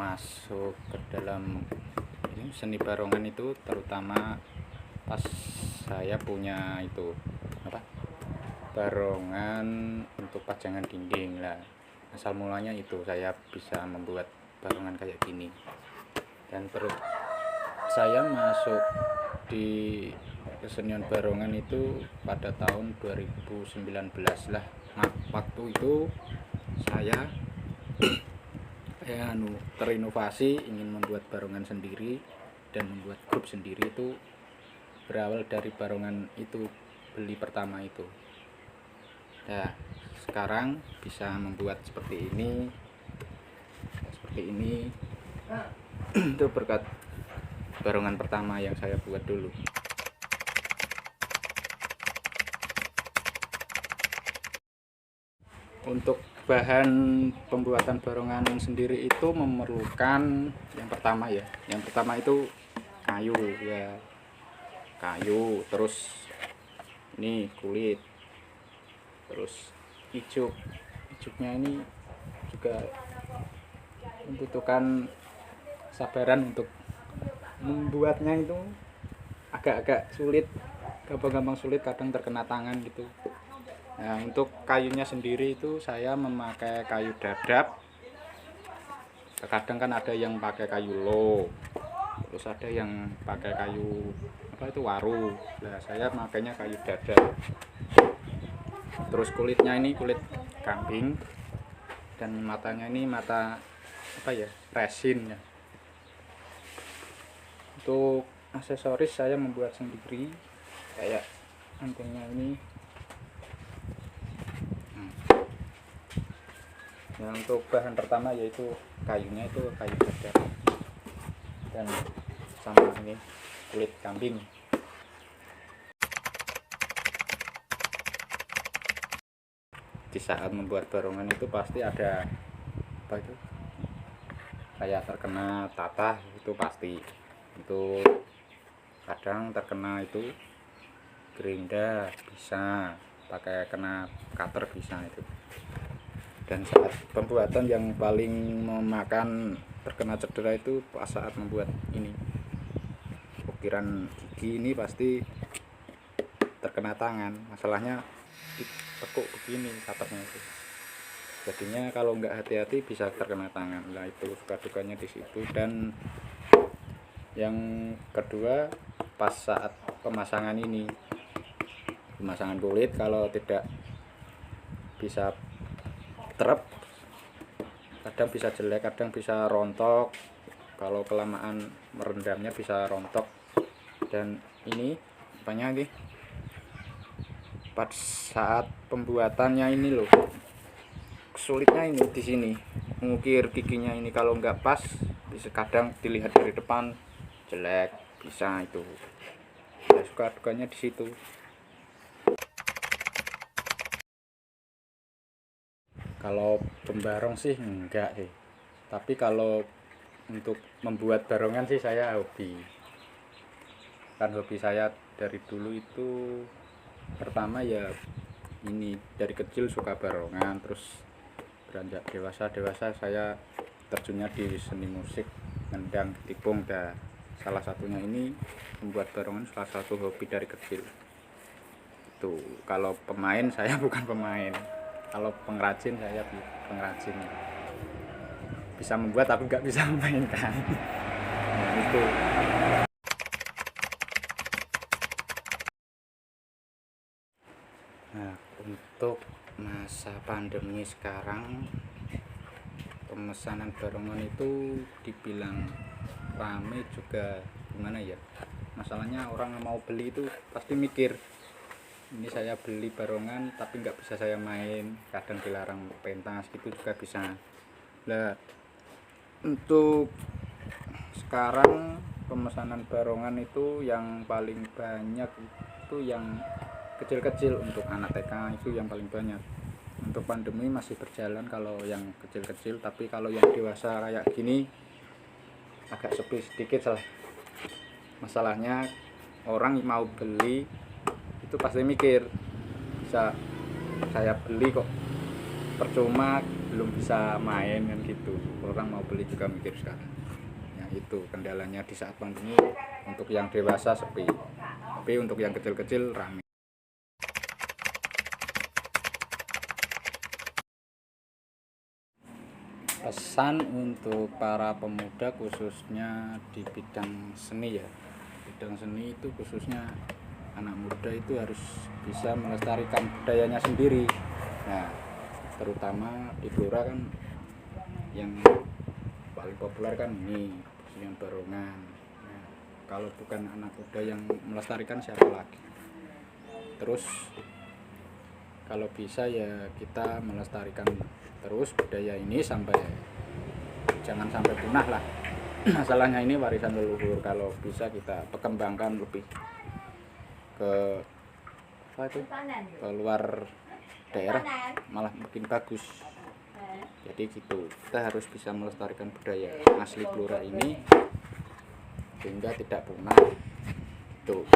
masuk ke dalam ini seni barongan itu terutama pas saya punya itu apa barongan untuk pajangan dinding lah. Asal mulanya itu saya bisa membuat barongan kayak gini, dan terus saya masuk di kesenian barongan itu pada tahun 2019 lah. Nah, waktu itu saya terinovasi ingin membuat barongan sendiri dan membuat grup sendiri. Itu berawal dari barongan itu beli pertama itu. Nah, sekarang bisa membuat seperti ini itu berkat barongan pertama yang saya buat dulu. Untuk bahan pembuatan barongan sendiri itu memerlukan yang pertama itu kayu ya, terus ini kulit, terus icuknya ini juga membutuhkan sabaran untuk membuatnya. Itu agak-agak sulit, gampang-gampang sulit, kadang terkena tangan gitu. Nah, untuk kayunya sendiri itu saya memakai kayu dadap. Terkadang kan ada yang pakai kayu lo, terus ada yang pakai kayu waru. Nah, saya makainya kayu dadap. Terus kulitnya ini kulit kambing, dan matanya ini mata resin ya. Untuk aksesoris saya membuat sendiri, kayak antingnya ini. Nah, untuk bahan pertama yaitu kayunya itu kayu dadap dan sama ini kulit kambing. Di saat membuat barongan itu pasti ada kayak terkena tatah, itu pasti. Itu kadang terkena itu gerinda, bisa pakai kena cutter, bisa itu. Dan saat pembuatan yang paling memakan terkena cedera itu pas saat membuat ini ukiran gigi, ini pasti terkena tangan. Masalahnya ditekuk begini cutternya itu, jadinya kalau nggak hati-hati bisa terkena tangan. Nah, itu suka dukanya di situ. Dan yang kedua, pas saat pemasangan kulit, kalau tidak bisa terep, kadang bisa jelek, kadang bisa rontok. Kalau kelamaan merendamnya bisa rontok. Dan ini pas saat pembuatannya ini loh, sulitnya ini di sini mengukir giginya ini. Kalau nggak pas, bisa kadang dilihat dari depan jelek, bisa itu. Ya, suka dukanya di situ. Kalau pembarong sih enggak sih, tapi kalau untuk membuat barongan sih saya hobi. Kan hobi saya dari dulu itu, pertama ya ini dari kecil suka barongan, terus beranjak dewasa saya terjunnya di seni musik, ngendang, tipung. Dan salah satunya ini membuat barongan salah satu hobi dari kecil. Itu kalau pemain saya bukan pemain. Kalau pengrajin saya pengrajin, bisa membuat tapi nggak bisa memainkan. Nah, itu. Nah, untuk masa pandemi sekarang, pemesanan barongan itu dibilang rame juga gimana ya. Masalahnya orang mau beli itu pasti mikir, ini saya beli barongan tapi nggak bisa saya main, kadang dilarang pentas gitu juga bisa. Nah, untuk sekarang pemesanan barongan itu yang paling banyak itu yang kecil-kecil, untuk anak TK itu yang paling banyak. Untuk pandemi masih berjalan kalau yang kecil-kecil, tapi kalau yang dewasa kayak gini agak sepi sedikit lah. Masalahnya orang mau beli itu pasti mikir, bisa saya beli kok percuma belum bisa main kan gitu, orang mau beli juga mikir sekarang. Ya itu kendalanya di saat pandemi, untuk yang dewasa sepi, tapi untuk yang kecil-kecil ramai. Pesan untuk para pemuda khususnya di bidang seni ya, bidang seni itu khususnya anak muda itu harus bisa melestarikan budayanya sendiri. Nah, terutama di Blora kan yang paling populer kan ini kesenian barongan. Nah, kalau bukan anak muda yang melestarikan siapa lagi? Terus kalau bisa ya kita melestarikan terus budaya ini sampai jangan sampai punah lah. Masalahnya ini warisan leluhur, kalau bisa kita perkembangkan lebih ke apa itu, ke luar daerah malah makin bagus. Jadi gitu, kita harus bisa melestarikan budaya asli Blora ini sehingga tidak punah. Tuh.